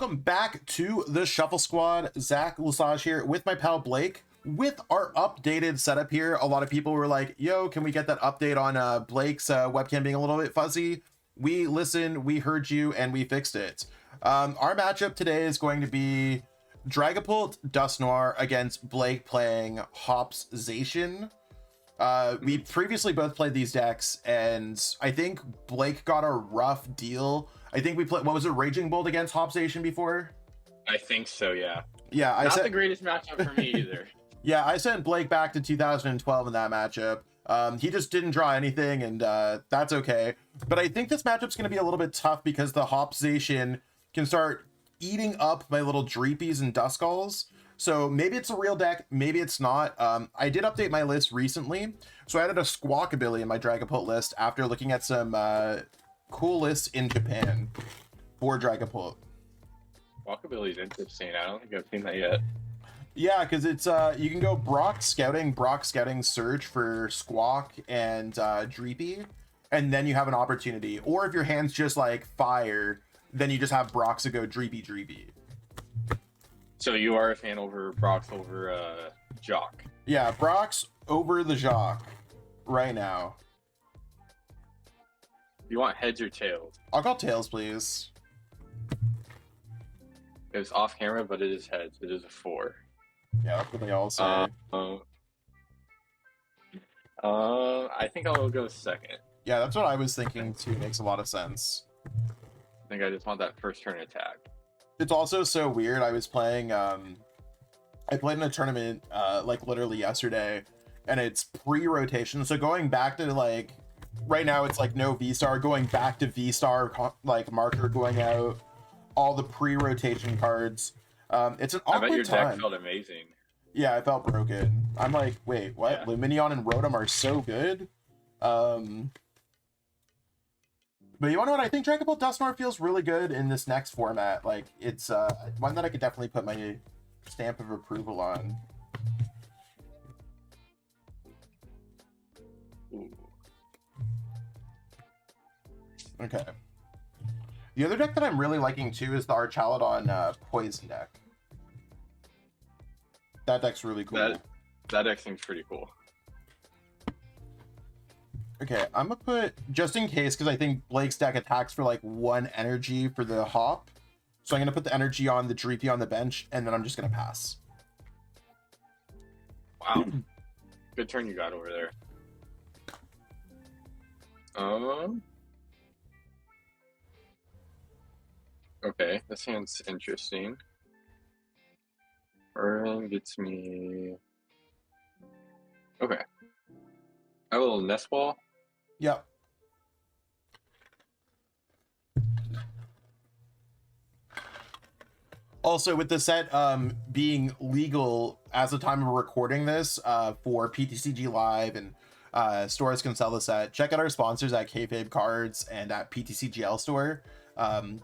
Welcome back to the Shuffle Squad. Zach Lesage here with my pal Blake with our updated setup here. A lot of people were like, yo, can we get that update on Blake's webcam being a little bit fuzzy? We listened, we heard you, and we fixed it. Our matchup today is going to be Dragapult Dusknoir against Blake playing Hops Zacian. We previously both played these decks, and I think Blake got a rough deal. I think we played, what was it, Raging Bolt against Hops Zacian before? I think so, yeah. Yeah, Not the greatest matchup for me either. Yeah, I sent Blake back to 2012 in that matchup. He just didn't draw anything, and that's okay. But I think this matchup's going to be a little bit tough because the Hops Zacian can start eating up my little Dreepies and Duskulls. So maybe it's a real deck, maybe it's not. I did update my list recently, so I added a Squawk ability in my Dragapult list after looking at some cool lists in Japan for Dragapult. Squawk ability is interesting. I don't think I've seen that yet. Yeah, because it's you can go Brock Scouting, Surge for Squawk and Dreepy, and then you have an opportunity. Or if your hand's just like fire, then you just have Brock's to go Dreepy. So you are a fan over Brock's over Jock? Yeah, Brock's over the Jock right now. You want heads or tails? I'll call tails, please. It's off camera, but it is heads. It is a 4. Yeah, that's what they all say. I think I'll go second. Yeah, that's what I was thinking too. Makes a lot of sense. I think I just want that first turn attack. It's also so weird. I was playing, I played in a tournament, like literally yesterday, and it's pre-rotation. So going back to like, right now it's like no V-Star, going back to V-Star, like marker going out, all the pre-rotation cards. It's an awkward time. I bet your deck felt amazing. Yeah, I felt broken. I'm like, wait, what? Yeah. Luminion and Rotom are so good. But you wanna know what? I think Dragapult Dusknoir feels really good in this next format. Like, it's one that I could definitely put my stamp of approval on. Ooh. Okay. The other deck that I'm really liking too is the Archaludon Poison deck. That deck's really cool. That deck seems pretty cool. Okay, I'm gonna put, just in case, because I think Blake's deck attacks for like 1 energy for the hop. So I'm gonna put the energy on the Dreepy on the bench, and then I'm just gonna pass. Wow. Good turn you got over there. Okay, this hand's interesting. Arven gets me... Okay. I have a little Nest Ball. Yep. Also, with the set being legal as the time of recording this for PTCG Live, and stores can sell the set, check out our sponsors at Kayfabe Cards and at PTCGL Store.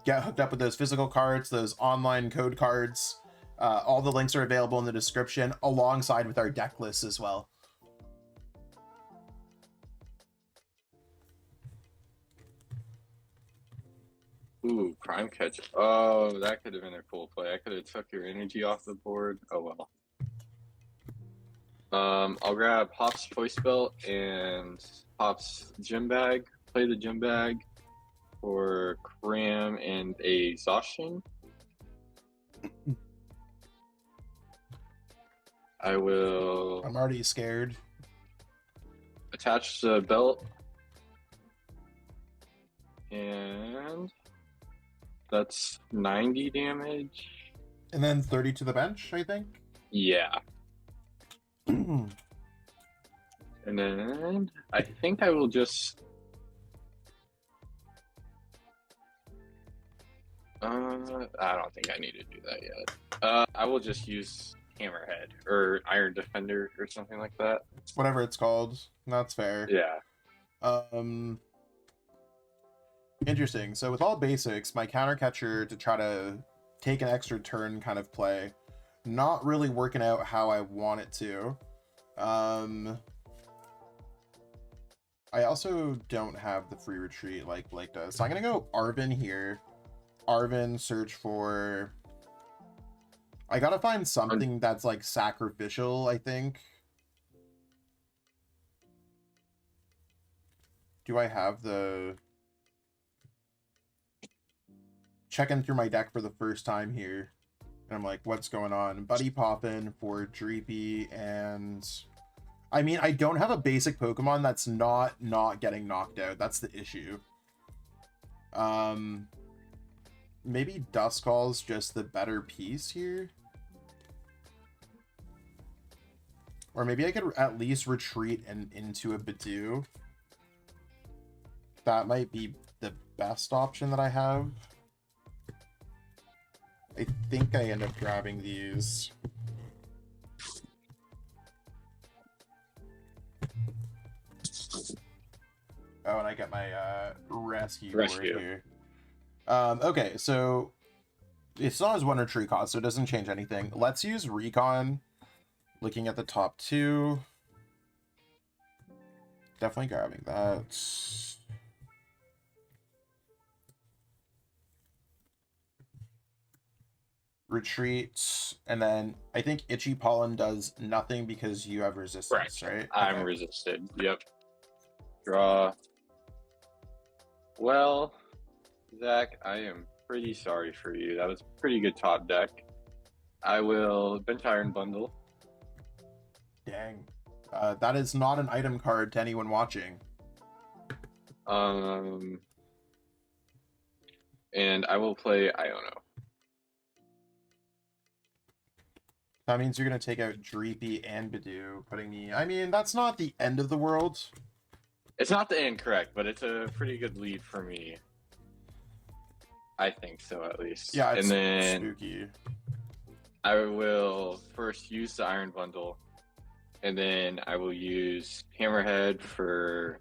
Get hooked up with those physical cards, those online code cards. All the links are available in the description, alongside with our deck lists as well. Ooh, Prime Catcher. Oh, that could have been a cool play. I could have took your energy off the board. Oh well. I'll grab Hop's Choice Belt and Hop's Gym Bag. Play the Gym Bag for Cram and a Zacian. I will... I'm already scared. Attach the belt. And... that's 90 damage. And then 30 to the bench, I think? Yeah. And then I think I will just... I don't think I need to do that yet. I will just use Hammerhead or Iron Defender or something like that. Whatever it's called. That's fair. Yeah. Interesting. So with all basics, my counter catcher to try to take an extra turn kind of play, not really working out how I want it to. I also don't have the free retreat like Blake does, so I'm gonna go Arven here, Arven, search for... I gotta find something that's like sacrificial, I think. Do I have the... Checking through my deck for the first time here. And I'm like, what's going on? Buddy Poppin for Dreepy, and... I mean, I don't have a basic Pokemon that's not getting knocked out. That's the issue. Maybe Duskull's just the better piece here. Or maybe I could at least retreat into a Bidoof. That might be the best option that I have. I think I end up grabbing these. Oh, and I got my rescue here. Okay, so it still has 1 retreat cost, so it doesn't change anything. Let's use Recon. Looking at the top 2. Definitely grabbing that. Retreat, and then I think Itchy Pollen does nothing because you have resistance, right? I'm resisted. Yep. Draw. Well, Zach, I am pretty sorry for you. That was a pretty good top deck. I will bench Iron Bundle. Dang. That is not an item card to anyone watching. And I will play Iono. That means you're going to take out Dreepy and Bidoof, putting me... I mean, that's not the end of the world. It's not the end, correct, but it's a pretty good lead for me. I think so, at least. Yeah, it's and then spooky. I will first use the Iron Bundle, and then I will use Hammerhead for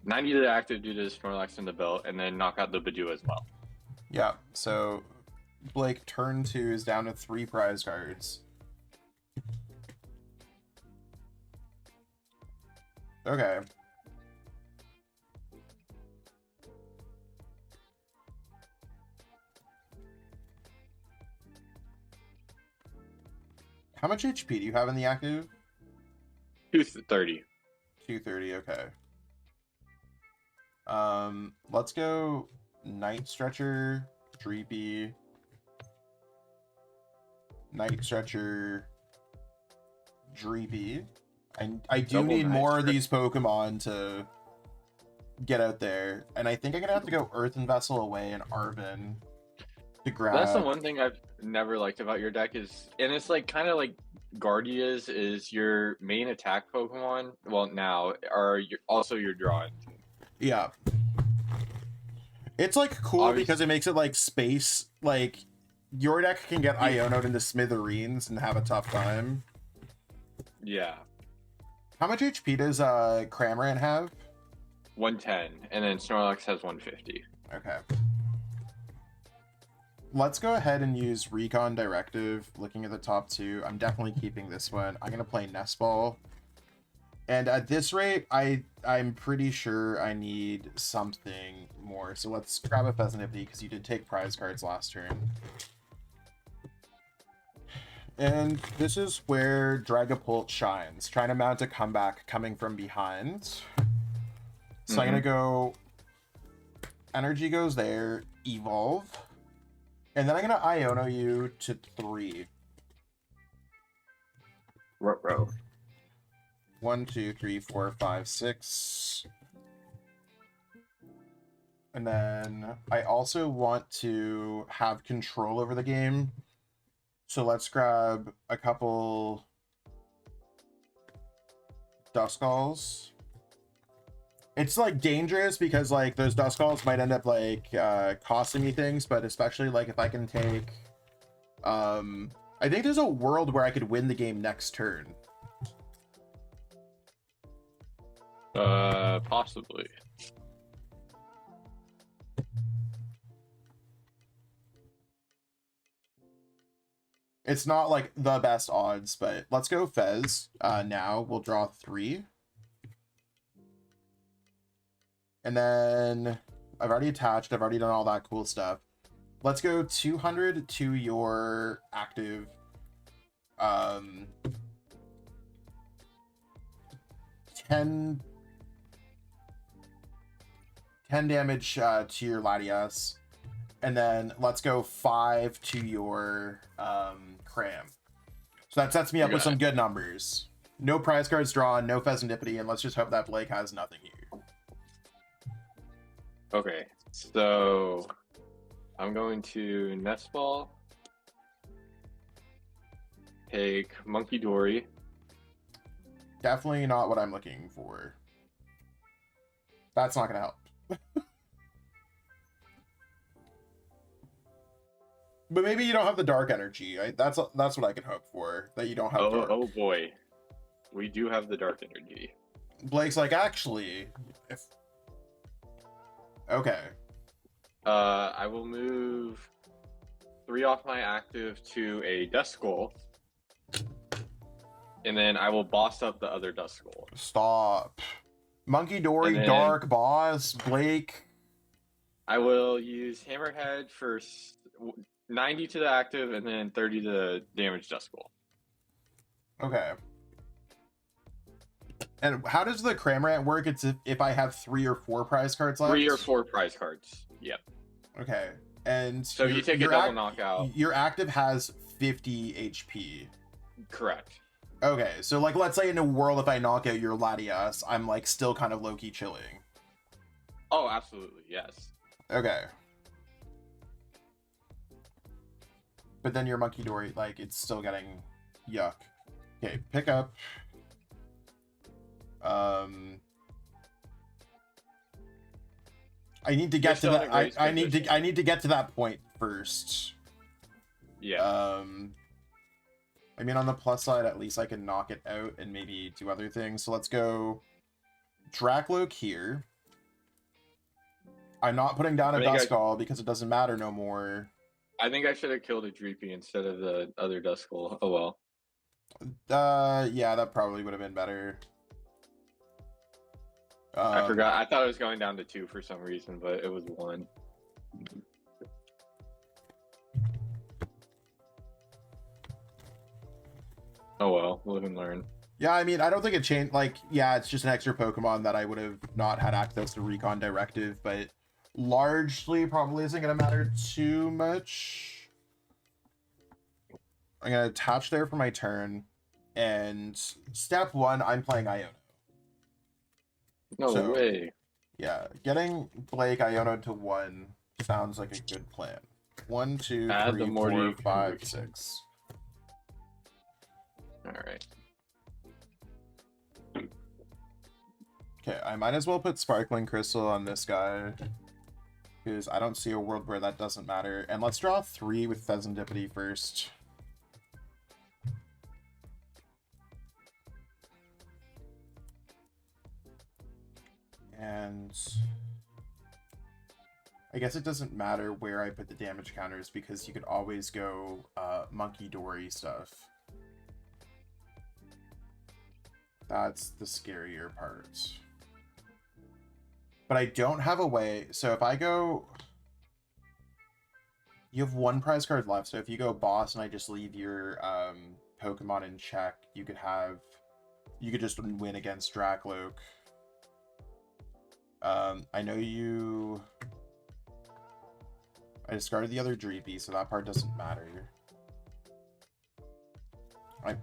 90 to the active due to the Snorlax in the belt, and then knock out the Bidoof as well. Yeah, so... Blake, turn 2 is down to 3 prize cards. Okay. How much HP do you have in the active? 230. 230, okay. Let's go Night Stretcher, Dreepy, Night Stretcher, Dreepy. I do Double need Night more of Stretcher. these Pokemon to get out there. And I think I'm going to have to go Earthen Vessel away and Arven to grab... That's the one thing I've never liked about your deck is, and it's like kind of like Guardias is your main attack Pokemon. Well, now are also your draw engine. Yeah. It's like cool Obviously, because it makes it like space, like your deck can get Iono'd into smithereens and have a tough time. yeah, How much HP does Cramorant have? 110, and then Snorlax has 150. Okay. Let's go ahead and use Recon Directive. Looking at the top 2, I'm definitely keeping this one. I'm gonna play Nest Ball. And at this rate, I'm pretty sure I need something more. So let's grab a Fezandipiti because you did take prize cards last turn. And this is where Dragapult shines, trying to mount a comeback coming from behind. So I'm going to go... Energy goes there, Evolve. And then I'm going to Iono you to 3. Row. 1, 2, 3, 4, 5, 6. And then I also want to have control over the game. So let's grab a couple Duskulls. It's like dangerous because like those Duskulls might end up like costing me things, but especially like if I can take I think there's a world where I could win the game next turn. Possibly. It's not like the best odds, but let's go Fez now. We'll draw 3. And then I've already attached. I've already done all that cool stuff. let's go 200 to your active. 10 damage to your Latias. And then let's go 5 to your Cram. So that sets me up with some good numbers. No prize cards drawn, no Fezandipiti, and let's just hope that Blake has nothing here. Okay, so I'm going to Nest Ball, take Munkidori. Definitely not what I'm looking for. That's not going to help. But maybe you don't have the dark energy. That's what I can hope for. That you don't have dark. Oh boy. We do have the dark energy. Blake's like, actually, if... Okay. I will move 3 off my active to a Duskull. And then I will boss up the other Duskull. Stop. Munkidori, then... Dark, Boss, Blake. I will use Hammerhead for 90 to the active and then 30 to the damage Duskull. Okay. And how does the Cramorant work? It's if I have 3 or 4 prize cards left? 3 or 4 prize cards. Yep. Okay. And so you take a double knockout. Your active has 50 HP. Correct. Okay, so like let's say in a world if I knock out your Latias, I'm like still kind of low-key chilling. Oh, absolutely, yes. Okay. But then your Munkidori, like, it's still getting yuck. Okay, pick up. I need to get to that. I need to get to that point first. Yeah. I mean, on the plus side, at least I can knock it out and maybe do other things. So let's go Dracloak here. I'm not putting down a Duskull because it doesn't matter no more. I think I should have killed a Dreepy instead of the other Duskull. Oh well. Yeah, that probably would have been better. I forgot. I thought it was going down to 2 for some reason, but it was 1. Oh well, live and learn. Yeah, I mean, I don't think it changed. Like, yeah, it's just an extra Pokemon that I would have not had access to Recon Directive, but largely probably isn't going to matter too much. I'm going to attach there for my turn, and step 1, I'm playing Iono. No way. Yeah, getting Blake Iono to 1 sounds like a good plan. 1, 2, 3, 4, 5, 6. All right. Okay, I might as well put Sparkling Crystal on this guy, because I don't see a world where that doesn't matter. And let's draw 3 with Fezandipiti first. And I guess it doesn't matter where I put the damage counters because you could always go Munkidori stuff. That's the scarier part. But I don't have a way. So if I go... You have 1 prize card left. So if you go boss and I just leave your Pokemon in check, you could have... You could just win against Dracloak. I know you... I discarded the other Dreepy, so that part doesn't matter.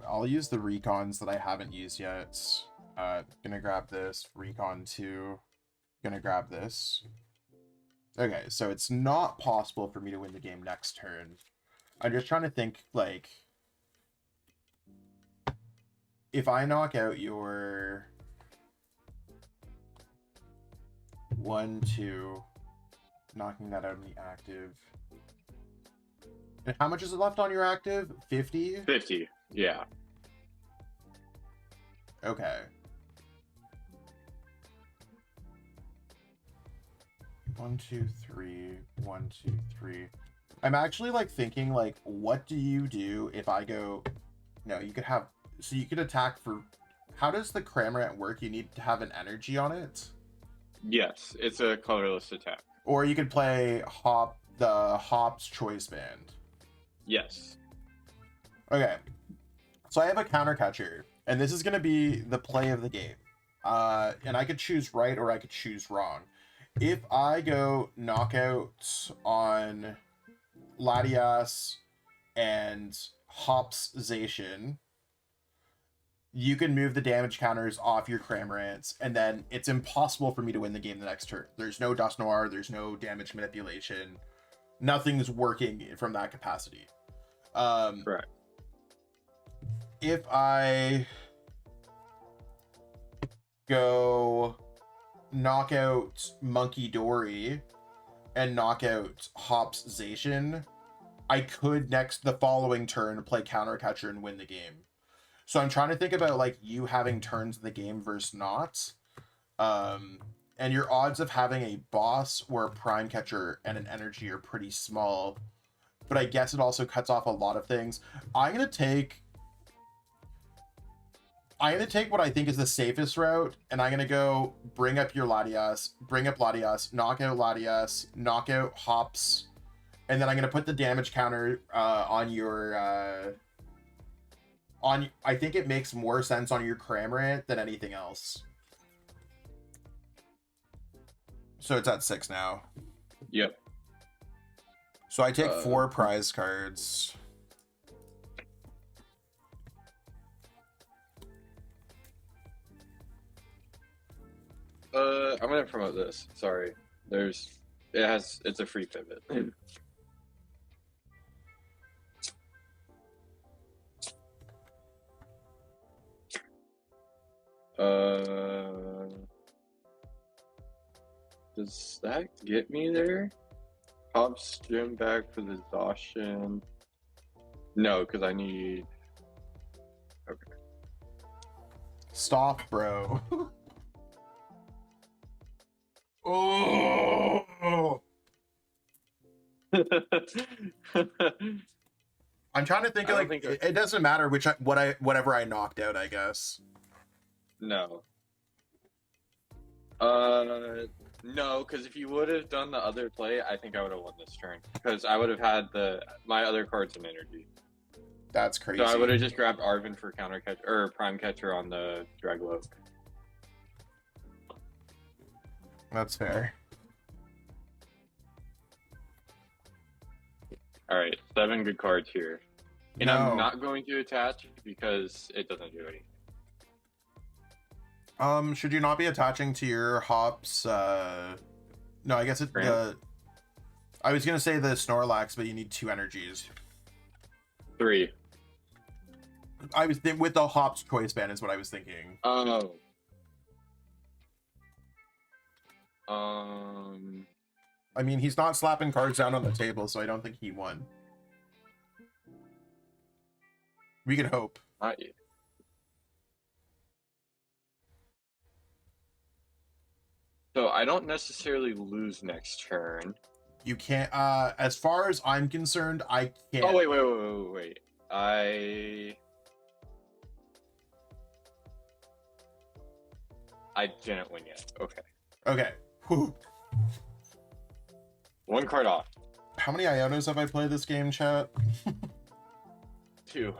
I'll use the Recons that I haven't used yet. Gonna grab this. Recon 2. Gonna grab this. Okay, so it's not possible for me to win the game next turn. I'm just trying to think, like... If I knock out your... 1, 2... Knocking that out in the active. And how much is it left on your active? 50? 50, yeah. Okay. 1, 2, 3. 1, 2, 3. I'm actually like thinking like, what do you do if I go? No, you could have. So you could attack for. How does the Cramorant work? You need to have an energy on it. Yes, it's a colorless attack. Or you could play Hop the Hops Choice Band. Yes. Okay. So I have a counter catcher, and this is going to be the play of the game. And I could choose right or I could choose wrong. If I go knockout on Latias and Hops Zacian, you can move the damage counters off your Cramorants, and then it's impossible for me to win the game the next turn. There's no Dust Noir, there's no damage manipulation. Nothing's working from that capacity. Correct. If I go knockout Munkidori and knockout Hops Zacian, I could the following turn play counter catcher and win the game. So I'm trying to think about like you having turns in the game versus not. And your odds of having a boss or a prime catcher and an energy are pretty small. But I guess it also cuts off a lot of things. I'm gonna take what I think is the safest route, and I'm gonna go bring up Latias, knock out Latias, knock out Hops, and then I'm gonna put the damage counter on your I think it makes more sense on your Cramorant than anything else. So it's at 6 now. Yep. So I take 4 prize cards. I'm gonna promote this. Sorry. It's a free pivot. Does that get me there? Pop stream back for the Zacian. No, because I need. Okay. Stop, bro. Oh. I'm trying to think of like it doesn't matter whatever I knocked out, I guess. No. No, because if you would have done the other play, I think I would have won this turn. Because I would have had my other cards in energy. That's crazy. So I would have just grabbed Arven for counter catcher or prime catcher on the Dragapult. That's fair. All right, 7 good cards here, and No. I'm not going to attach because it doesn't do anything. Should you not be attaching to your Hops? No, I guess I was gonna say the Snorlax, but you need 2 energies. 3. I was with the Hops Choice Band is what I was thinking. Oh. I mean, he's not slapping cards down on the table, so I don't think he won. We can hope. Not yet. So I don't necessarily lose next turn. You can't. As far as I'm concerned, I can't. Oh wait. I didn't win yet. Okay. Okay. Whew. 1 card off. How many Ionos have I played this game, chat? 2.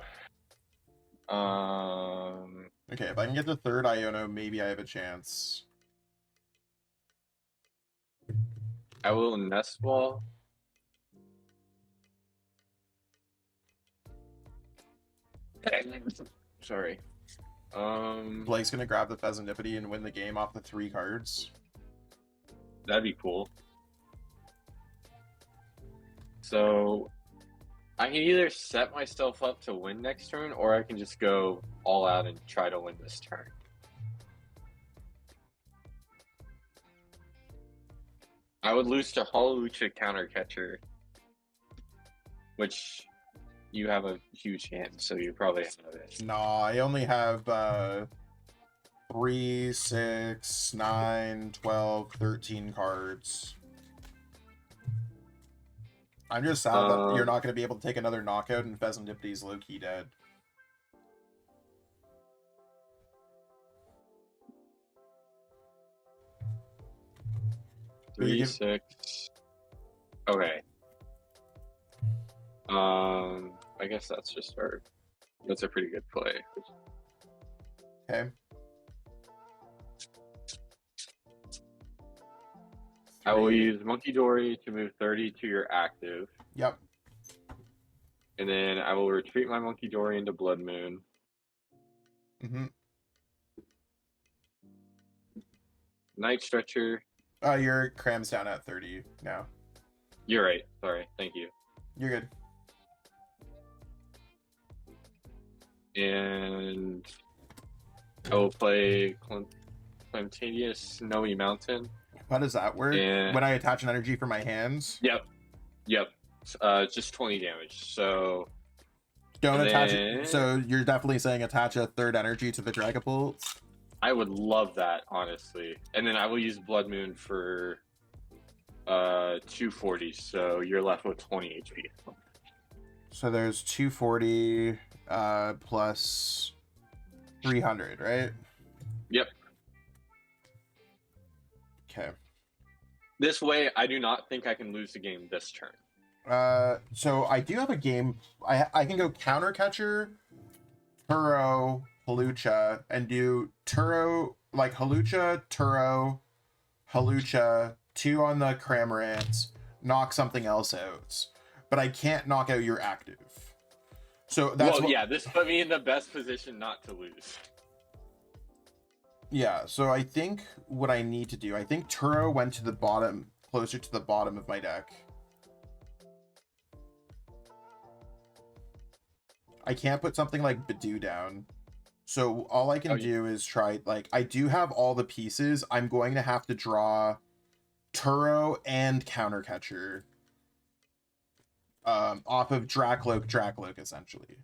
Okay, if I can get the 3rd Iono, maybe I have a chance. I will Nest Ball. Sorry. Blake's gonna grab the Fezandipiti and win the game off the 3 cards. That'd be cool. So I can either set myself up to win next turn, or I can just go all out and try to win this turn. I would lose to Hallelujah counter catcher, which you have a huge hand, so you probably have it. No, I only have 3, 6, 9, 12, 13 cards. I'm just sad that you're not going to be able to take another knockout and Fezandipiti's low-key dead. Three, 6. Okay. I guess that's a pretty good play. Okay. I will use Munkidori to move 30 to your active. Yep. And then I will retreat my Munkidori into Bloodmoon. Mm-hmm. Night Stretcher. Your cram's down at 30 now. You're right. Sorry. Thank you. You're good. And I will play Clantaneous Snowy Mountain. How does that work? And... when I attach an energy for my hands? Yep. Just 20 damage. So don't attach it. So you're definitely saying attach a third energy to the Dragapult? I would love that, honestly. And then I will use Blood Moon for 240, so you're left with 20 HP. So there's 240 plus 300, right? Yep. Okay. This way, I do not think I can lose the game this turn. So I do have a game. I can go counter catcher, Turo, Halucha, and do Turo, like Halucha, Turo, Halucha, 2 on the Cramorant, knock something else out. But I can't knock out your active. So that's this put me in the best position not to lose. Yeah, so I think what I need to do, I think Turo went to the bottom, closer to the bottom of my deck. I can't put something like Badoo down. So all I can do is try, like, I do have all the pieces. I'm going to have to draw Turo and counter catcher off of Dracloak, essentially.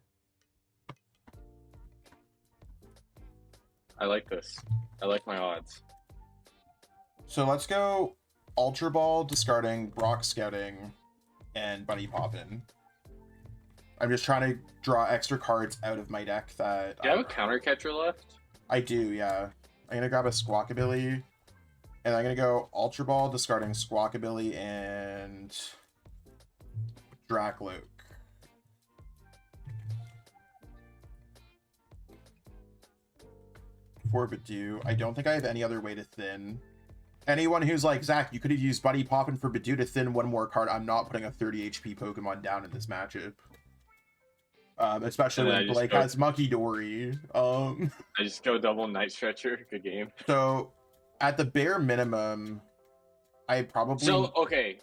I like this. I like my odds. So let's go Ultra Ball, discarding Rock Scouting, and Bunny Poppin'. I'm just trying to draw extra cards out of my deck that... Do you have a counter catcher left? I do, yeah. I'm going to grab a Squawkabilly, and I'm going to go Ultra Ball, discarding Squawkabilly and Dracloak. For Badoo, I don't think I have any other way to thin. Anyone who's like, Zach, you could have used Bunny Poppin' for Badoo to thin one more card. I'm not putting a 30 HP Pokemon down in this matchup. Especially when Blake has Munkidori. I just go double Night Stretcher. Good game. So, at the bare minimum, I probably... So, okay.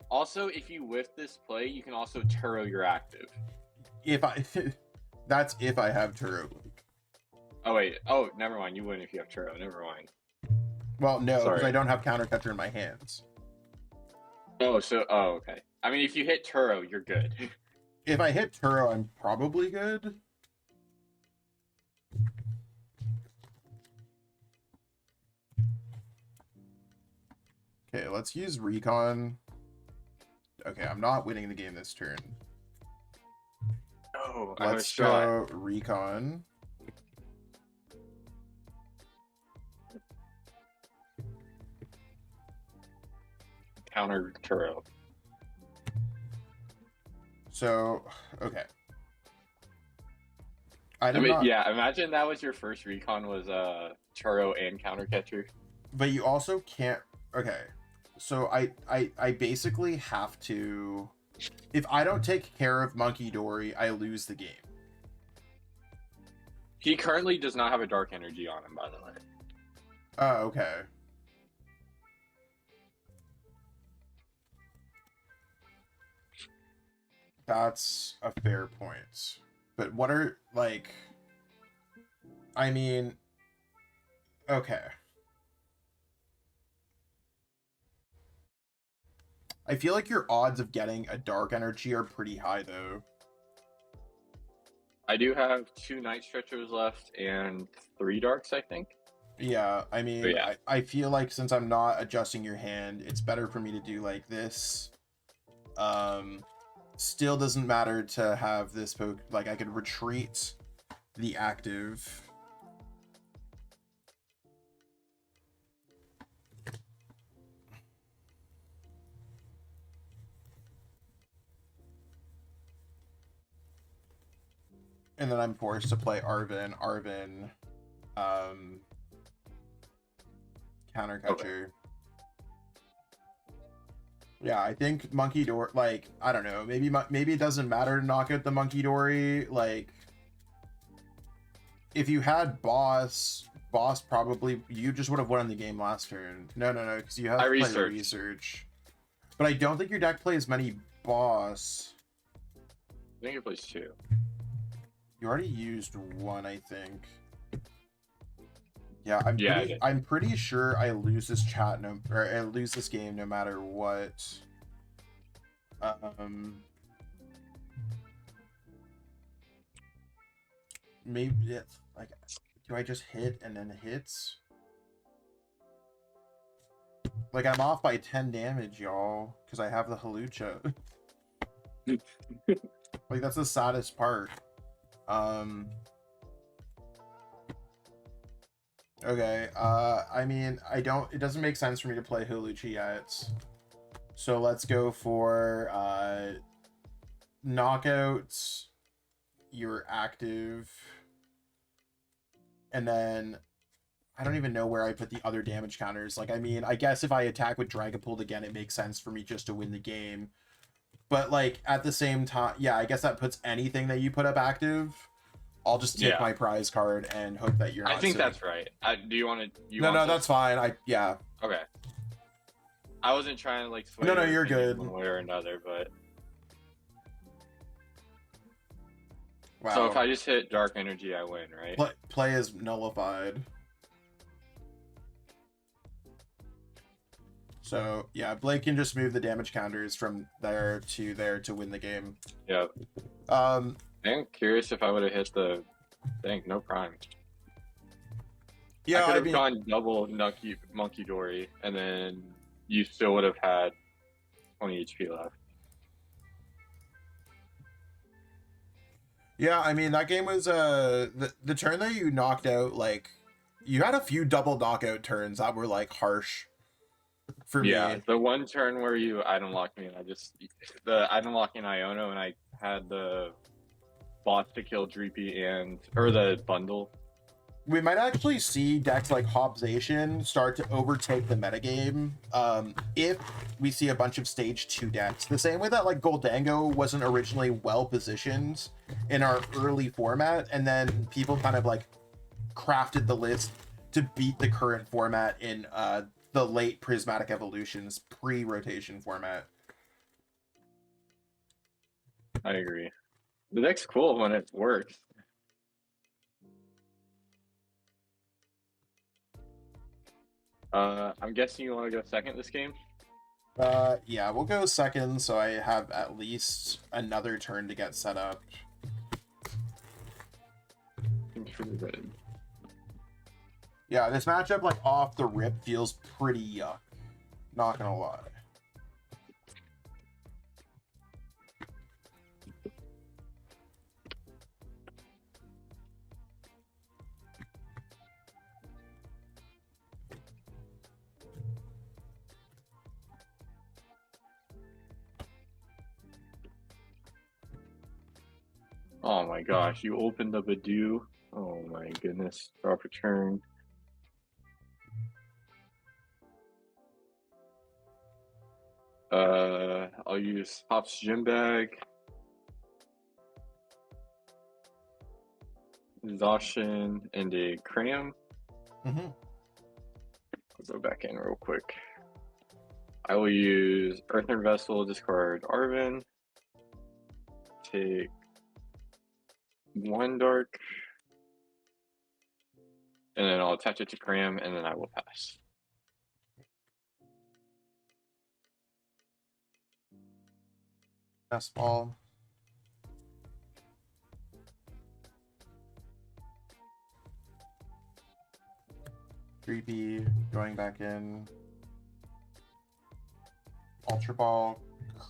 Also, if you whiff this play, you can also Turo your active. If I... That's if I have Turo. Oh, wait. Oh, never mind. You win if you have Turo. Never mind. Well, no, because I don't have counter catcher in my hands. Oh, okay. I mean, if you hit Turo, you're good. If I hit Turo, I'm probably good. Okay, let's use Recon. Okay, I'm not winning the game this turn. Oh, let's go Recon. Counter Turo. So, okay. Yeah, imagine that was your first recon was Turo and counter catcher. But you also can't. Okay, so I basically have to. If I don't take care of Munkidori, I lose the game. He currently does not have a dark energy on him, by the way. Oh, okay. That's a fair point. But what are, like... I mean... Okay. I feel like your odds of getting a dark energy are pretty high, though. I do have 2 Night Stretchers left and 3 darks, I think. Yeah, I mean, yeah. I feel like since I'm not adjusting your hand, it's better for me to do like this. Still doesn't matter to have this like I could retreat the active. And then I'm forced to play Arven. Counter catcher. Yeah, I think Munkidori, like, I don't know, maybe it doesn't matter to knock out the Munkidori. Like, if you had boss probably, you just would have won the game last turn. No, because you have to play research. But I don't think your deck plays many boss. I think it plays 2. You already used 1, I think. Yeah, I'm pretty sure I lose this I lose this game no matter what. Maybe it's like, do I just hit and then hits? Like, I'm off by 10 damage, y'all, because I have the Halucha. Like, that's the saddest part. Okay, I mean, it doesn't make sense for me to play Huluchi yet. So let's go for, knockouts. You're active. And then, I don't even know where I put the other damage counters. Like, I mean, I guess if I attack with Dragapult again, it makes sense for me just to win the game. But, like, at the same time, yeah, I guess that puts anything that you put up active. I'll just take my prize card and hope that you're not I think sitting. That's right. Do you want to... No, that's fine. Yeah. Okay. I wasn't trying to, like, sway No, you're good. one way or another, but... Wow. So if I just hit Dark Energy, I win, right? Play is nullified. So, yeah, Blake can just move the damage counters from there to win the game. Yep. I'm curious if I would have hit the... Dang, no prime. Yeah, I could have gone double Munkidori, and then you still would have had 20 HP left. Yeah, I mean, that game was the turn that you knocked out, like, you had a few double knockout turns that were, like, harsh for me. Yeah, the one turn where you item locked me, and the item locking Iono, and I had the boss to kill Dreepy or the bundle. We might actually see decks like Zacian start to overtake the metagame if we see a bunch of stage 2 decks. The same way that, like, Goldango wasn't originally well positioned in our early format, and then people kind of, like, crafted the list to beat the current format in the late Prismatic Evolutions pre-rotation format. I agree. The deck's cool when it works. I'm guessing you want to go second this game? Yeah, we'll go second, so I have at least another turn to get set up. Yeah, this matchup, like, off the rip feels pretty yuck. Not gonna lie. Oh my gosh, you opened up a do. Oh my goodness. Drop return. I'll use Hop's Gym Bag. Zacian and a Cram. Mm-hmm. I'll go back in real quick. I will use Earthen Vessel, discard Arven. Take 1 dark. And then I'll attach it to Cram, and then I will pass. Nest Ball. Creepy, going back in. Ultra Ball,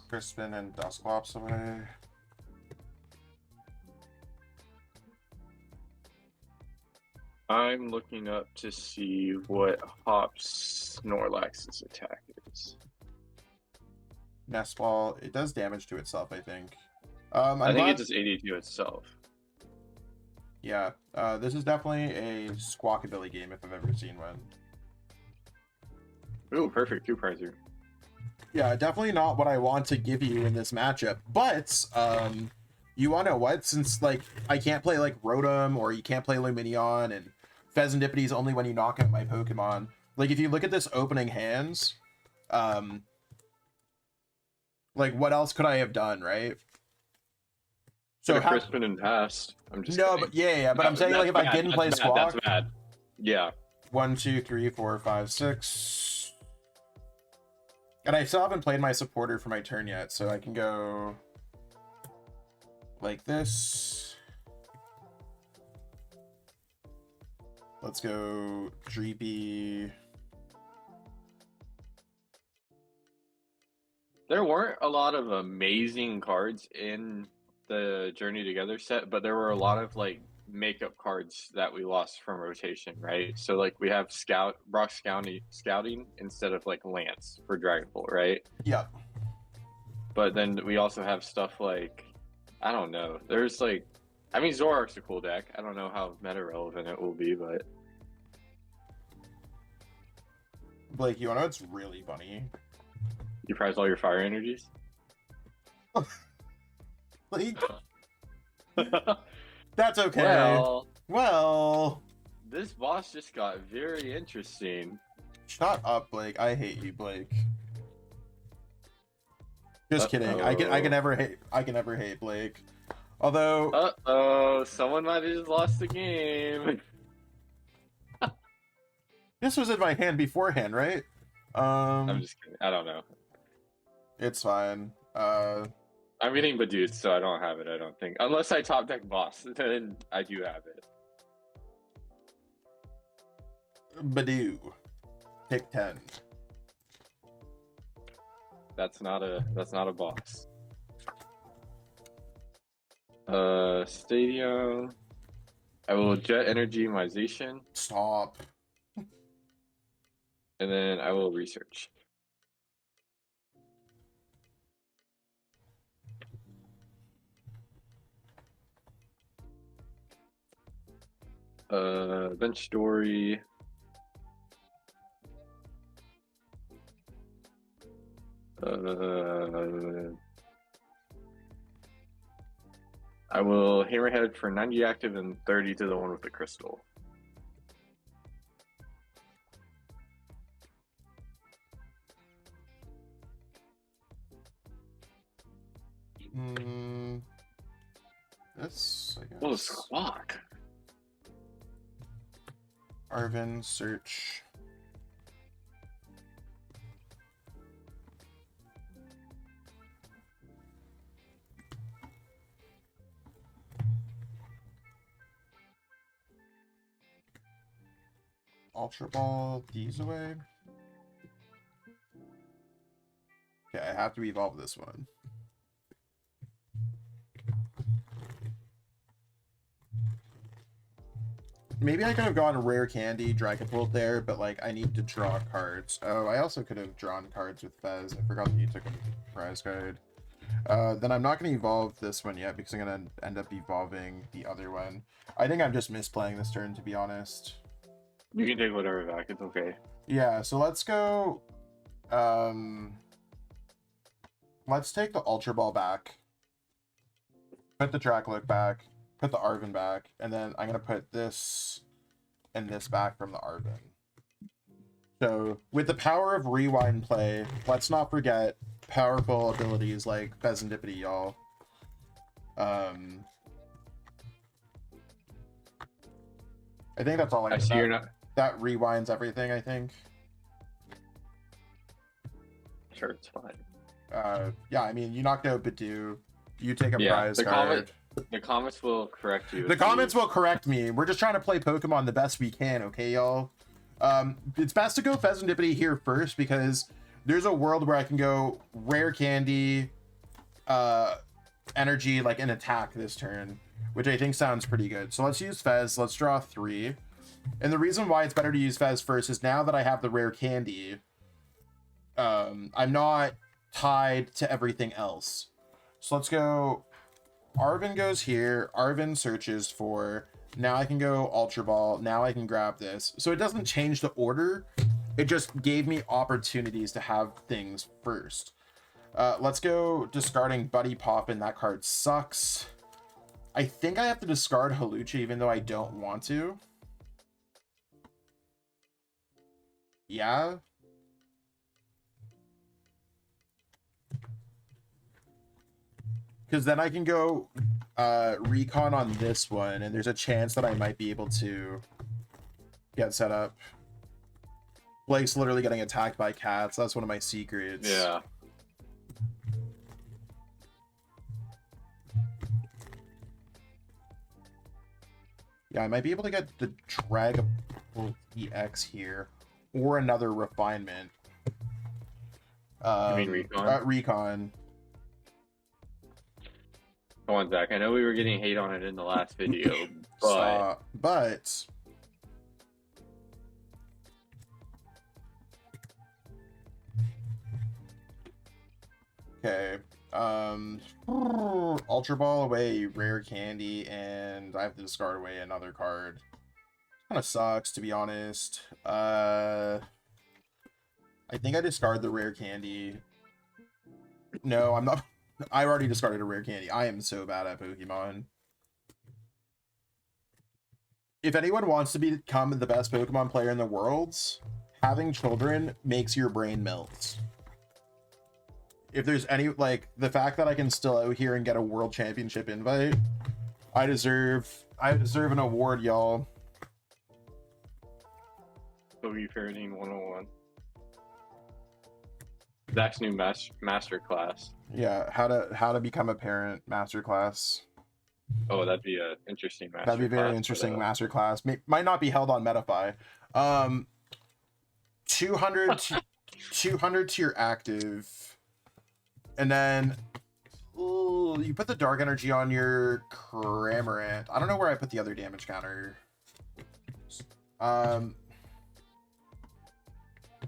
Crispin, and Dusclops away. I'm looking up to see what Hop's Snorlax's attack is. Nest Ball, it does damage to itself, I think. I think it does 80 to itself. Yeah, this is definitely a squawkabilly game if I've ever seen one. Ooh, perfect 2-prizer. Yeah, definitely not what I want to give you in this matchup. But you want to know what? Since like I can't play like Rotom or you can't play Luminion, and Fezandipiti is only when you knock out my Pokemon. Like if you look at this opening hands, like what else could I have done, right? So crispin and passed. I'm just no, kidding. but yeah, but I'm saying like if I didn't play Squawk. That's bad. Yeah. 1, 2, 3, 4, 5, 6. And I still haven't played my supporter for my turn yet, so I can go like this. Let's go Dreepy. There weren't a lot of amazing cards in the Journey Together set, but there were a lot of like makeup cards that we lost from rotation, right? So like we have Brock Scouting instead of like Lance for Dragapult, right? Yeah. But then we also have stuff like, I don't know. There's like, I mean, Zoroark's a cool deck. I don't know how meta relevant it will be, but Blake, you know what's really funny? You prize all your fire energies? Like, that's okay. Well, this boss just got very interesting. Shut up, Blake. I hate you, Blake. Just kidding. I can never hate Blake. Although someone might have just lost the game. This was in my hand beforehand, right? I'm just kidding. I don't know. It's fine. I'm getting Badooed, so I don't have it, I don't think. Unless I top deck boss, then I do have it. Badoo. Pick 10. That's not a boss. Stadium. I will Jet Energy my Zacian. Stop. And then I will research. Bench Story. I will Hammerhead for 90 active and 30 to the one with the crystal. This, I guess. Oh, Squawk. Arven, search. Ultra Ball these away. Okay, I have to evolve this one. Maybe I could have gone Rare Candy, Dragapult there, but like I need to draw cards. Oh, I also could have drawn cards with Fez. I forgot that you took a prize card. Then I'm not going to evolve this one yet because I'm going to end up evolving the other one. I think I'm just misplaying this turn, to be honest. You can take whatever back, it's okay. Yeah, so let's go. Let's take the Ultra Ball back. Put the Dracloak back. Put the Arven back. And then I'm going to put this and this back from the Arven. So with the power of rewind play, let's not forget powerful abilities like Fezandipiti, y'all. I think that's all I see you're not... That rewinds everything, I think. Sure, it's fine. Yeah, I mean, you knocked out Badoo. You take a prize card. The comments will correct you. The comments will correct me. We're just trying to play Pokemon the best we can, okay, y'all? It's best to go Fezandipiti here first because there's a world where I can go Rare Candy, Energy, like an attack this turn, which I think sounds pretty good. So let's use Fez. Let's draw 3. And the reason why it's better to use Fez first is now that I have the Rare Candy, I'm not tied to everything else. So let's go. Arven goes here. Arven searches for Now I can go Ultra Ball. Now I can grab this. So it doesn't change the order. It just gave me opportunities to have things first. Let's go discarding Buddy Poppin. That card sucks. I think I have to discard Hawlucha even though I don't want to. Yeah. Because then I can go recon on this one, and there's a chance that I might be able to get set up. Blake's literally getting attacked by cats. That's one of my secrets. Yeah. Yeah, I might be able to get the Dragapult EX here, or another refinement. You mean recon? Recon. Come on, Zach. I know we were getting hate on it in the last video, but okay. Ultra Ball away, rare candy, and I have to discard away another card. Kind of sucks, to be honest. I think I discard the rare candy. No, I'm not. I already discarded a rare candy. I am so bad at Pokemon. If anyone wants to become the best Pokemon player in the world, having children makes your brain melt. If there's any, like, the fact that I can still out here and get a world championship invite, I deserve an award, y'all. Poke Parenting 101. Zach's new master class. Yeah, how to become a parent masterclass. Oh, that'd be an interesting master That'd be a very class, interesting masterclass. Might not be held on Metafy. 200 to your active, and then you put the dark energy on your Cramorant. I don't know where I put the other damage counter.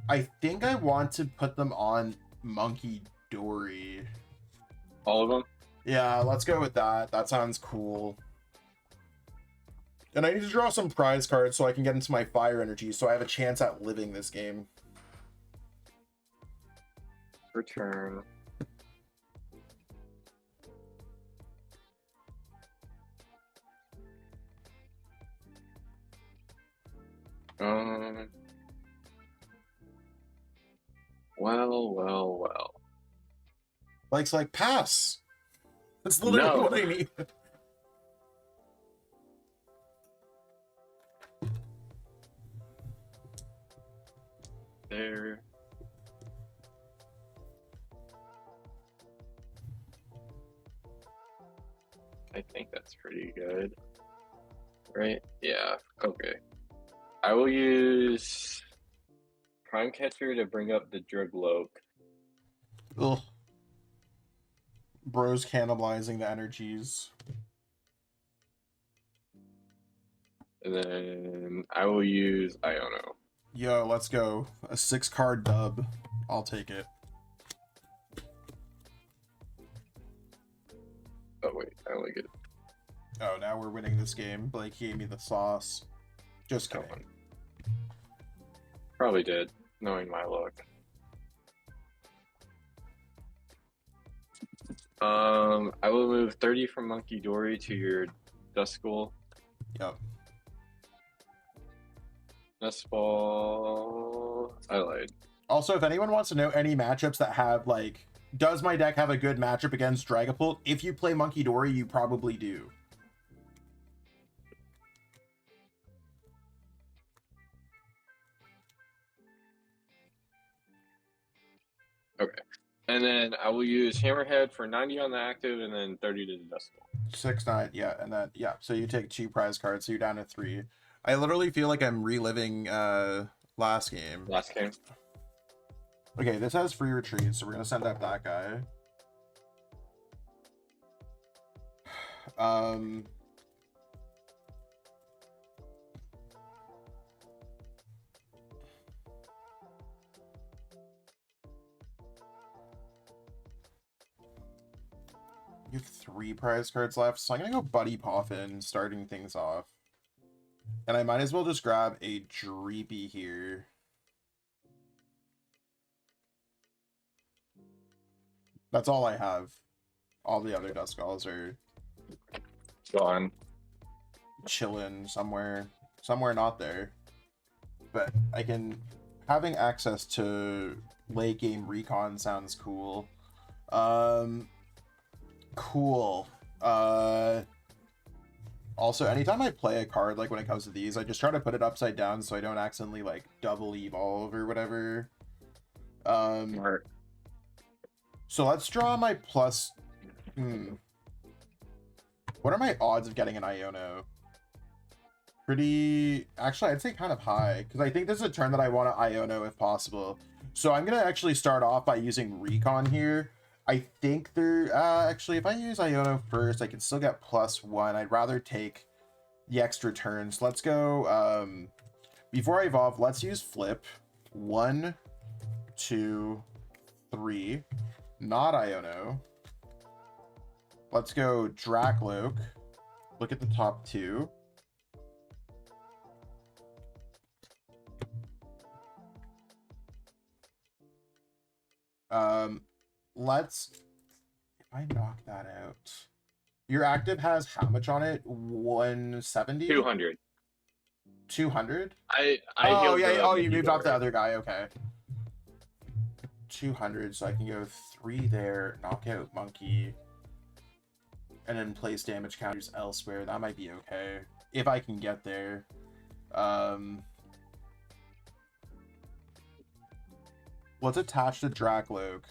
I think I want to put them on Munkidori. All of them? Yeah, let's go with that. That sounds cool. And I need to draw some prize cards so I can get into my fire energy so I have a chance at living this game. Return. Well. Blake's like, pass. That's literally what I need. There. I think that's pretty good. Right? Yeah. Okay. I will use Prime Catcher to bring up the Dragapult. Ugh. Bro's cannibalizing the energies. And then I will use Iono. Yo, let's go. A 6-card dub. I'll take it. Oh wait, I only get. Oh, now we're winning this game. Blake gave me the sauce. Just kidding. Probably did, knowing my luck. I will move 30 from Munkidori to your Duskull. Yep. Nest Ball. I lied. Also, if anyone wants to know any matchups that have, like, does my deck have a good matchup against Dragapult? If you play Munkidori, you probably do. Okay. And then I will use Hammerhead for 90 on the active and then 30 to the Duskull. 6-9, yeah, and then, yeah, so you take 2 prize cards, so you're down to 3. I literally feel like I'm reliving last game. Last game. Okay, this has free retreat, so we're gonna send out that guy. You have 3 prize cards left, so I'm gonna go Buddy Poffin, starting things off. And I might as well just grab a Dreepy here. That's all I have. All the other Duskulls are gone. Chilling somewhere not there. But I can, having access to late game recon sounds cool. Cool. Also, anytime I play a card, like when it comes to these, I just try to put it upside down so I don't accidentally like double evolve or whatever. Smart. So let's draw my plus. What are my odds of getting an Iono? Pretty, actually I'd say kind of high, because I think this is a turn that I want to Iono if possible. So I'm gonna actually start off by using recon here. I think there, actually, if I use Iono first, I can still get +1. I'd rather take the extra turns. Let's go, before I evolve, let's use flip. 1, 2, 3. Not Iono. Let's go Dracloak. Look at the top 2. Let's, if I knock that out, your active has how much on it? 170? 200. 200? I oh yeah, oh, you Munkidori. moved off the other guy, okay. 200, so I can go 3 there, knock out Monkey, and then place damage counters elsewhere. That might be okay, if I can get there. Let's attach the Dracloak.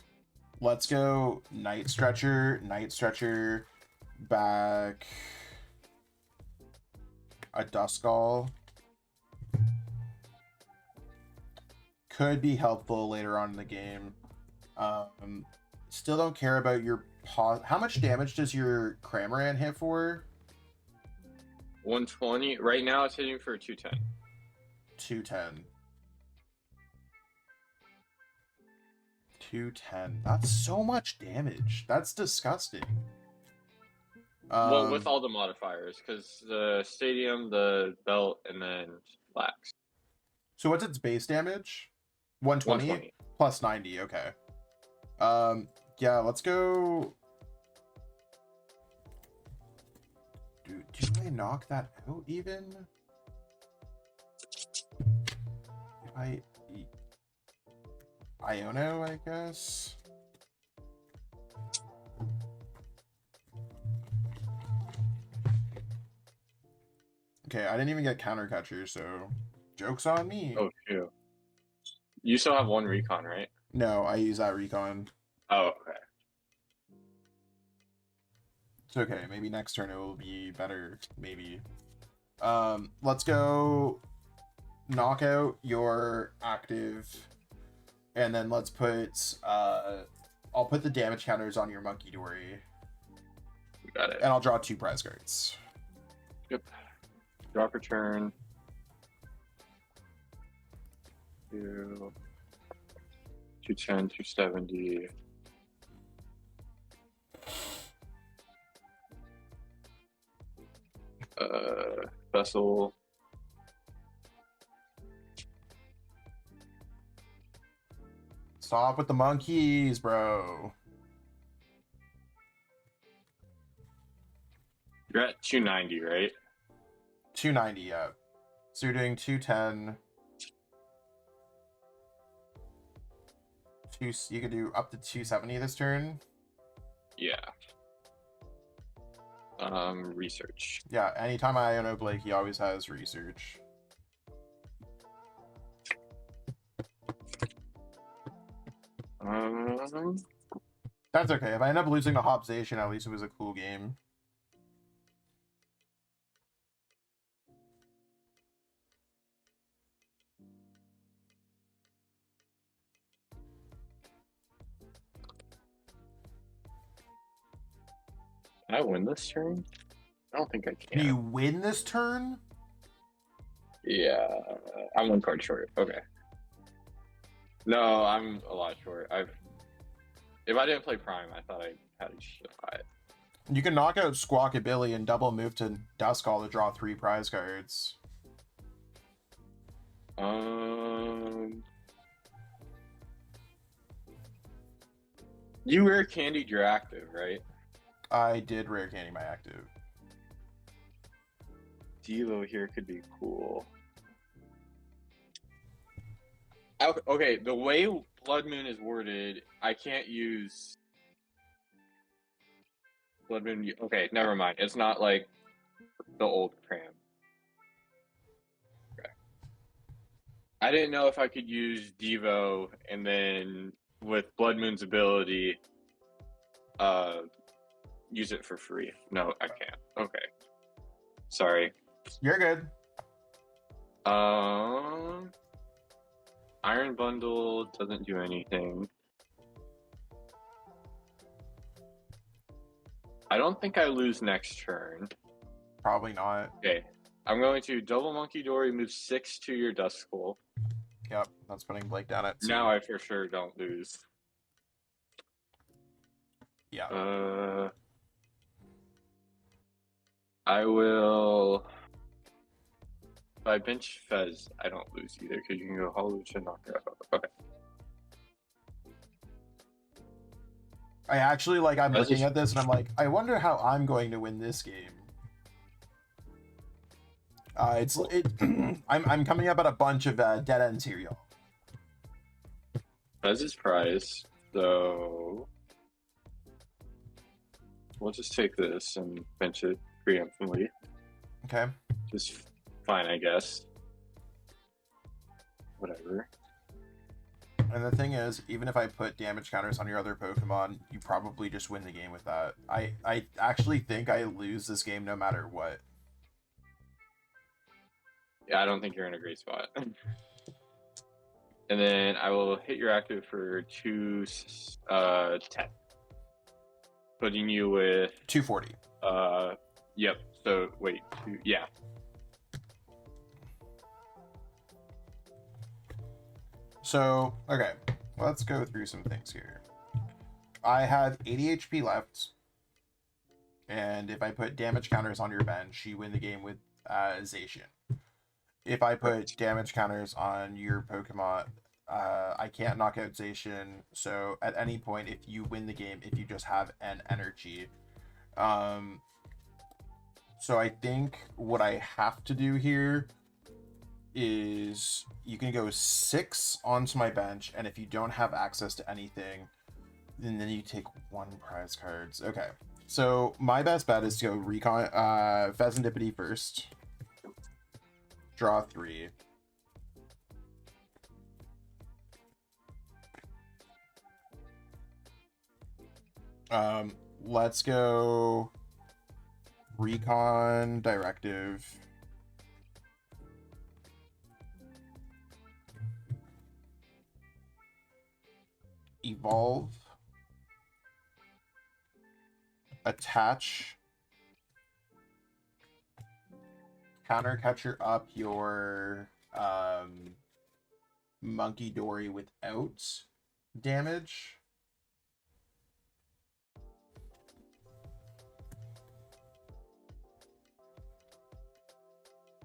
Let's go Night Stretcher, back a Duskull. Could be helpful later on in the game. Still don't care about your how much damage does your Cramorant hit for? 120. Right now it's hitting for 210. 210. 210. That's so much damage. That's disgusting. Well, with all the modifiers, because the stadium, the belt, and then lax. So what's its base damage? 120? 120. Plus 90. Okay. Yeah, let's go. Dude, do I knock that out even? If I Iono, I guess. Okay, I didn't even get counter catcher, so joke's on me. Oh, shoot. You still have 1 recon, right? No, I use that recon. Oh, okay. It's okay. Maybe next turn it will be better. Maybe. Let's go knock out your active. And then let's put, I'll put the damage counters on your Munkidori. We got it. And I'll draw 2 prize cards. Yep. Draw per turn. 2, 210, 270. Vessel. Stop with the monkeys, bro. You're at 290, right? 290, yeah. So you're doing 210. You could do up to 270 this turn. Yeah. Research. Yeah, anytime I know Blake, he always has research. That's okay. If I end up losing to Zacian, at least it was a cool game. Can I win this turn? I don't think I can. Can you win this turn? Yeah, I'm 1 card short. Okay. No, I'm a lot short. If I didn't play Prime, I thought I had a shot. You can knock out Squawkabilly and double move to Duskull to draw 3 prize cards. You rare candied your active, right? I did rare candy my active. Devo here could be cool. Okay, the way Bloodmoon is worded, I can't use Bloodmoon. Okay, never mind. It's not like the old Cram. Okay. I didn't know if I could use Devo and then with Bloodmoon's ability, use it for free. No, I can't. Okay. Sorry. You're good. Iron Bundle doesn't do anything. I don't think I lose next turn. Probably not. Okay. I'm going to double Munkidori, move 6 to your Duskull. Yep, that's putting Blake down at 2. Now I for sure don't lose. Yeah. I will. If I bench Fez, I don't lose either because you can go Hollow to knock her out. Okay. I actually like. I'm That's looking just- at this and I'm like, I wonder how I'm going to win this game. I'm coming up at a bunch of dead ends here, y'all. Fez is prize, so we'll just take this and bench it preemptively. Okay. Just fine, I guess. Whatever. And the thing is, even if I put damage counters on your other Pokemon, you probably just win the game with that. I actually think I lose this game no matter what. Yeah, I don't think you're in a great spot. And then I will hit your active for 210. Putting you with 240. Yep. So wait, yeah. So, okay, let's go through some things here. I have 80 HP left, and if I put damage counters on your bench, you win the game with Zacian. If I put damage counters on your Pokemon, I can't knock out Zacian, so at any point, if you win the game, if you just have an energy. So I think what I have to do here is you can go 6 onto my bench, and if you don't have access to anything, then you take 1 prize cards. Okay, so my best bet is to go Recon Fezandipiti first. Draw 3. Let's go Recon Directive. Evolve. Attach. Counter Catcher up your Munkidori without damage.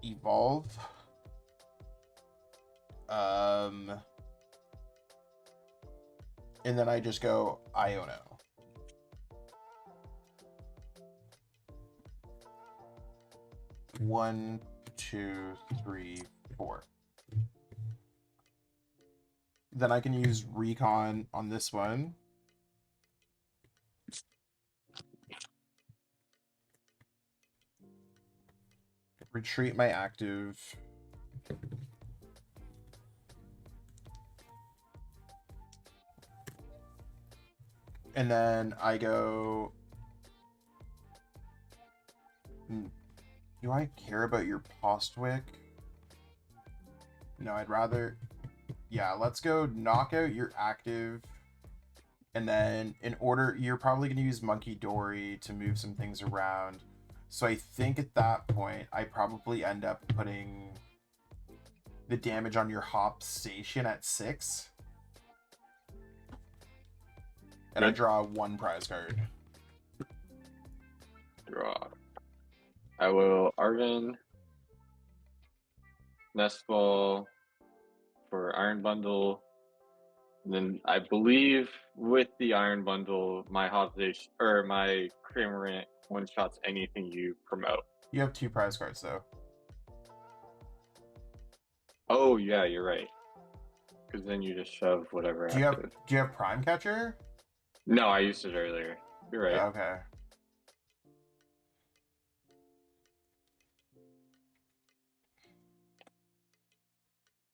Evolve. And then I just go Iono. One, two, three, 4. Then I can use Recon on this one. Retreat my active. And then I go... Do I care about your Postwick? No, I'd rather... Yeah, let's go knock out your active. And then in order... You're probably going to use Munkidori to move some things around. So I think at that point, I probably end up putting the damage on your Hop Station at 6. And I draw 1 prize card. Draw. I will Arven, Nest Ball for Iron Bundle. And then I believe with the Iron Bundle, my Hobbsation or my Cramorant one shots anything you promote. You have 2 prize cards though. Oh yeah, you're right. Because then you just shove whatever. Do you have Prime Catcher? No, I used it earlier. You're right. Okay.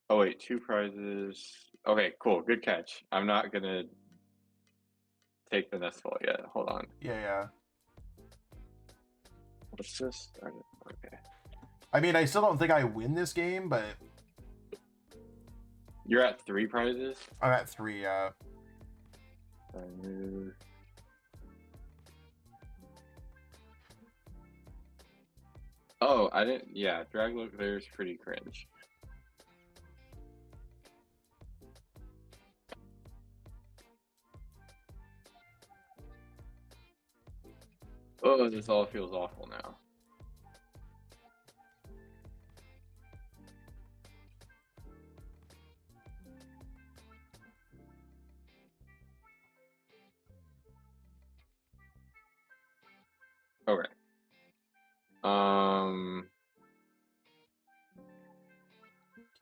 Oh wait, 2 prizes. Okay, cool. Good catch. I'm not gonna take the Nest Ball yet. Hold on. Yeah. What's this? Okay. I mean, I still don't think I win this game, but You're at 3 prizes? I'm at 3, yeah. Oh, I didn't. Yeah, Dragapult there is pretty cringe. Oh, this all feels awful now. Okay.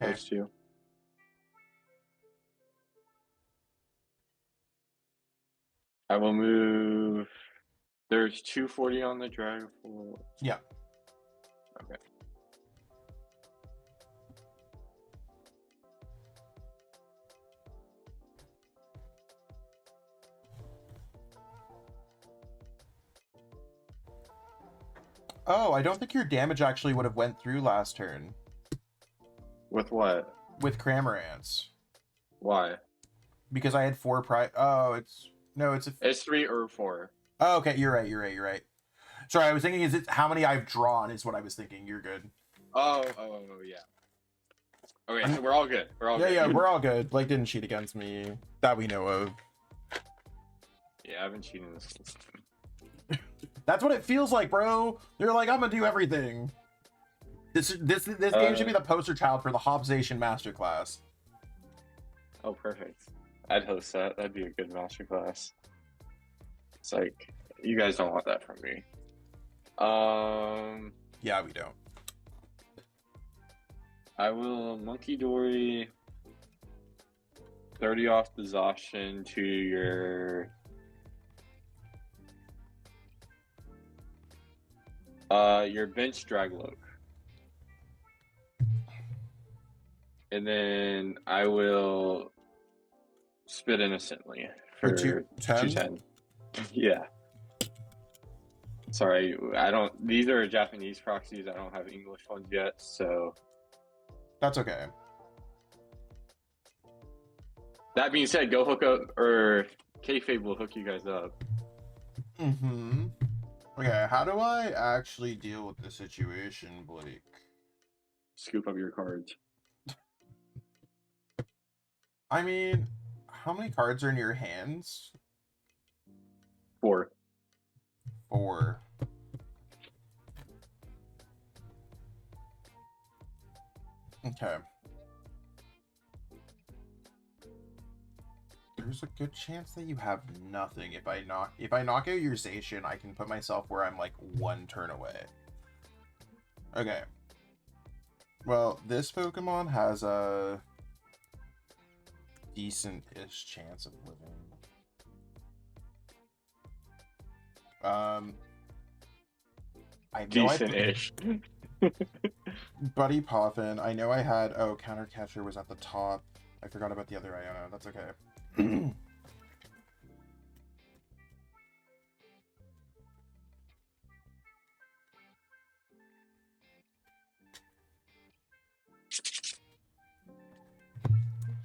Okay. Those 2. I will move. There's 240 on the Dragapult. Yeah. Okay. Oh, I don't think your damage actually would have went through last turn. With what? With Cramorants. Why? Because I had 4 prize. Oh, it's... No, it's a... It's 3 or 4. Oh, okay, you're right. Sorry, I was thinking, is it how many I've drawn is what I was thinking. You're good. Oh, yeah. Okay, so we're all good. We're all good. Yeah, we're all good. Blake didn't cheat against me that we know of. Yeah, I've been cheating this. That's what it feels like, bro. They're like, I'm gonna do everything. This game should be the poster child for the Hobbsation Masterclass. Oh, perfect. I'd host that. That'd be a good masterclass. It's like, you guys don't want that from me. Yeah, we don't. I will Munkidori 30 off the Zacian to your bench Dragapult. And then I will spit innocently for 210. Yeah. Sorry, I don't. These are Japanese proxies. I don't have English ones yet, so. That's okay. That being said, go hook up, or Kayfabe will hook you guys up. Mm-hmm. Okay, how do I actually deal with this situation, Blake? Scoop up your cards. I mean, how many cards are in your hands? 4. 4. Okay. There's a good chance that you have nothing. If I knock out your Zacian, I can put myself where I'm like 1 turn away. Okay. Well, this Pokemon has a decent-ish chance of living. I know Decent-ish. Buddy Poffin. I know I had... Oh, Counter Catcher was at the top. I forgot about the other Iono. That's okay. Is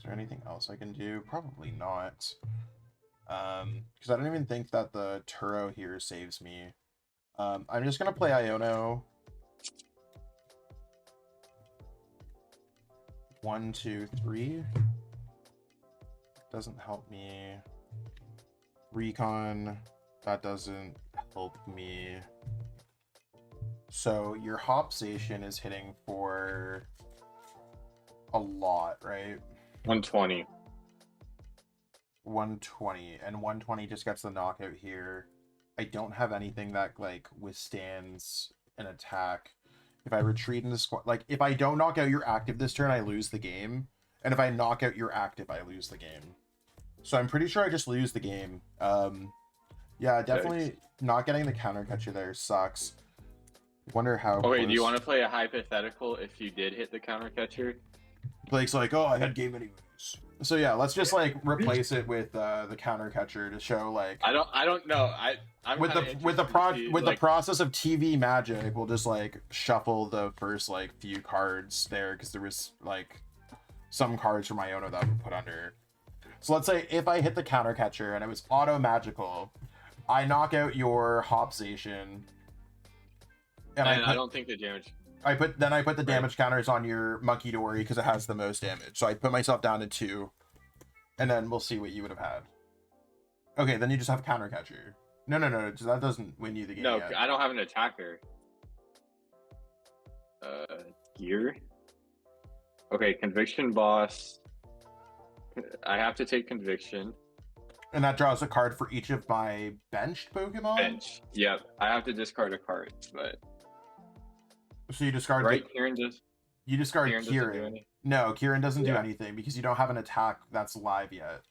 there anything else I can do? Probably not. Because I don't even think that the Turo here saves me. I'm just gonna play Iono. 1, 2, 3. Doesn't help me. Recon. That doesn't help me. So your Hobbsation is hitting for a lot, right? 120. 120, and 120 just gets the knockout here. I don't have anything that like withstands an attack. If I retreat into squad, like if I don't knock out your active this turn, I lose the game. And if I knock out your active, I lose the game. So I'm pretty sure I just lose the game. Yeah, definitely not getting the counter catcher there sucks. Wonder how. Oh wait, do you want to play a hypothetical if you did hit the counter catcher? Blake's like, oh, I had game anyways. So yeah, let's just like replace it with the counter catcher to show like. I don't know. I'm with the process of TV magic, we'll just like shuffle the first like few cards there because there was like some cards from Iono that we put under. So let's say if I hit the counter catcher and it was auto magical, I knock out your Zacian. And I don't think the damage. I put the damage counters on your Munkidori because it has the most damage. So I put myself down to 2, and then we'll see what you would have had. Okay, then you just have counter catcher. No, that doesn't win you the game. No, yet. I don't have an attacker. Gear. Okay, conviction boss. I have to take conviction. And that draws a card for each of my benched Pokemon? Bench. Yep. I have to discard a card, but. So you discard. Right, Kieran does. You discard Kieran. No, Kieran doesn't do Yeah. anything because you don't have an attack that's live yet.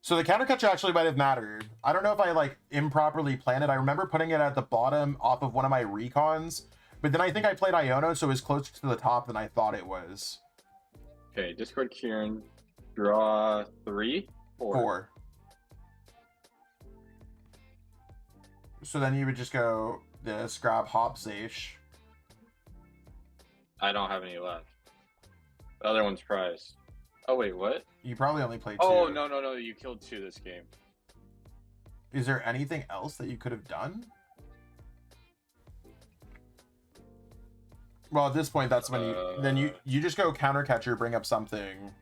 So the counter catcher actually might have mattered. I don't know if I like improperly planned it. I remember putting it at the bottom off of one of my recons, but then I think I played Iono, so it was closer to the top than I thought it was. Okay, discard Kieran. Draw 3? 4. So then you would just go this, grab Zacian. I don't have any left. The other one's prize. Oh wait, what? You probably only played 2. Oh no, you killed 2 this game. Is there anything else that you could have done? Well, at this point, that's when you just go counter catcher, bring up something.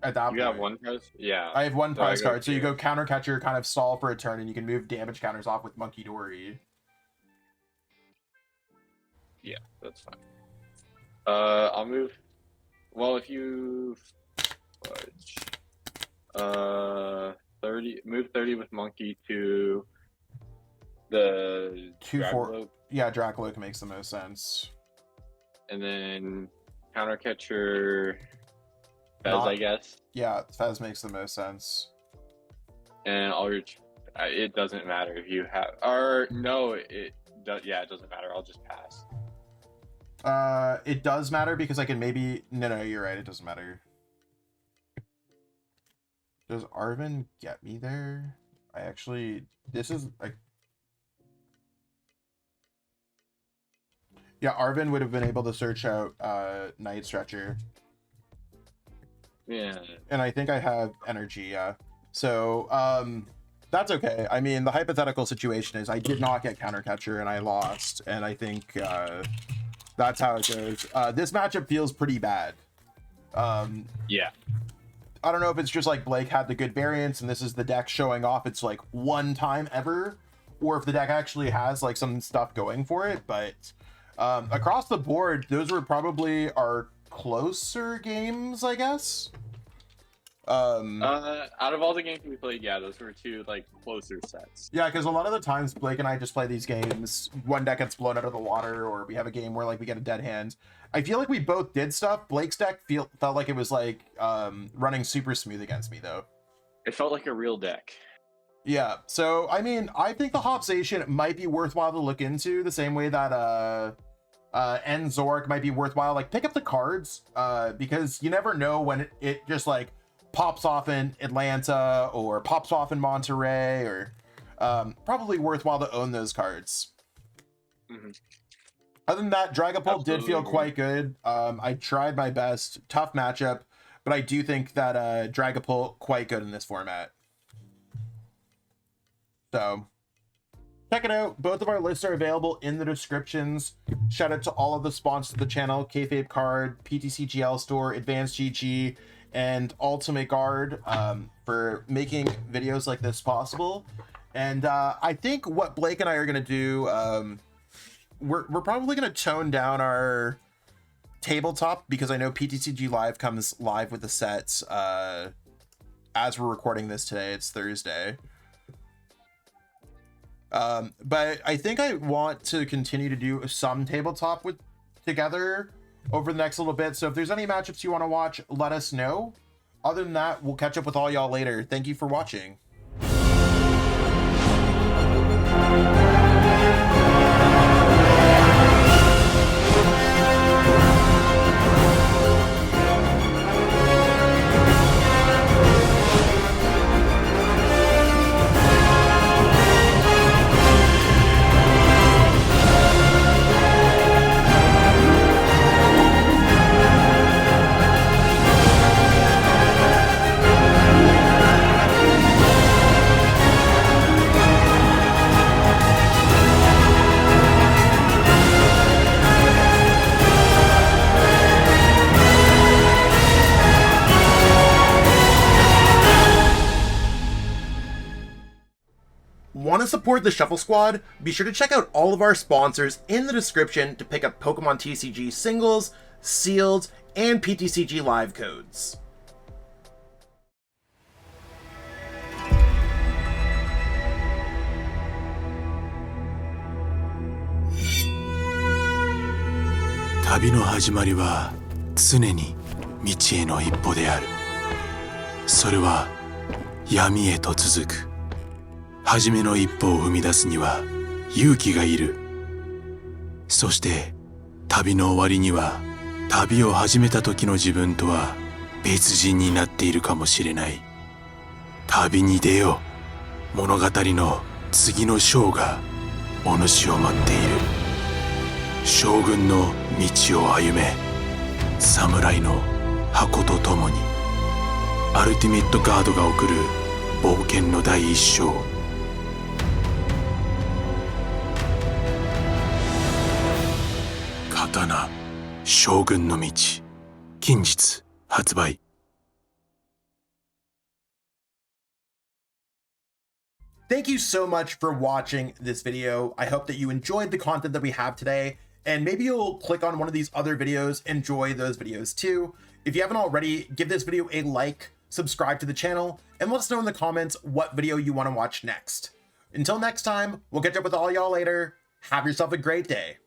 At that point, you have 1 prize? Yeah. I have 1 prize card, so you 2. go counter catcher, kind of stall for a turn, and you can move damage counters off with Munkidori. Yeah, that's fine. I'll move. Well, if you 30, move 30 with Monkey to the 2-4. Yeah, Dracalope makes the most sense. And then counter catcher Fez, I guess. Yeah, Fez makes the most sense. And I'll it doesn't matter if you have, or no, it does. Yeah, it doesn't matter. I'll just pass. It does matter because I can maybe. No, you're right. It doesn't matter. Does Arven get me there? I actually. This is like. Yeah, Arven would have been able to search out Night Stretcher. Yeah. And I think I have energy, yeah. So, that's okay. I mean, the hypothetical situation is I did not get counter catcher and I lost, and I think that's how it goes. This matchup feels pretty bad. Yeah. I don't know if it's just like Blake had the good variants and this is the deck showing off it's like one time ever, or if the deck actually has like some stuff going for it, but across the board, those were probably our closer games, I guess. Out of all the games we played, yeah, those were 2 like closer sets. Yeah, because a lot of the times Blake and I just play these games, one deck gets blown out of the water, or we have a game where like we get a dead hand. I feel like we both did stuff. Blake's deck felt like it was like running super smooth against me though. It felt like a real deck. Yeah, so I mean, I think the Zacian might be worthwhile to look into the same way that Enzoric might be worthwhile. Like pick up the cards because you never know when it just like pops off in Atlanta or pops off in Monterey, or probably worthwhile to own those cards. Mm-hmm. Other than that, Dragapult did feel quite good. I tried my best. Tough matchup, but I do think that Dragapult quite good in this format. So check it out. Both of our lists are available in the descriptions. Shout out to all of the sponsors of the channel: Kayfabe Card, PTCGL Store, Advanced GG, and Ultimate Guard for making videos like this possible. And I think what Blake and I are going to do we're probably going to tone down our tabletop because I know PTCG Live comes live with the sets as we're recording this today. It's Thursday. But I think I want to continue to do some tabletop together over the next little bit. So if there's any matchups you want to watch, let us know. Other than that, we'll catch up with all y'all later. Thank you for watching. Want to support the Shuffle Squad? Be sure to check out all of our sponsors in the description to pick up Pokemon TCG singles, sealed, and PTCG live codes. Tabi no hajimari wa tsune ni michi e no ippo de aru. Sore wa yami e to tsuzuku. 初めの一歩を踏み出すには勇気がいる。そして旅の終わりには旅を始めた時の自分とは別人になっているかもしれない。旅に出よう。物語の次の章がお主を待っている。将軍の道を歩め。侍の箱とともに。アルティメットガードが送る冒険の第一章。刀将軍の道近日発売。 Thank you so much for watching this video. I hope that you enjoyed the content that we have today, and maybe you'll click on one of these other videos, enjoy those videos too. If you haven't already, give this video a like, subscribe to the channel, and let us know in the comments what video you want to watch next. Until next time, we'll catch up with all y'all later. Have yourself a great day.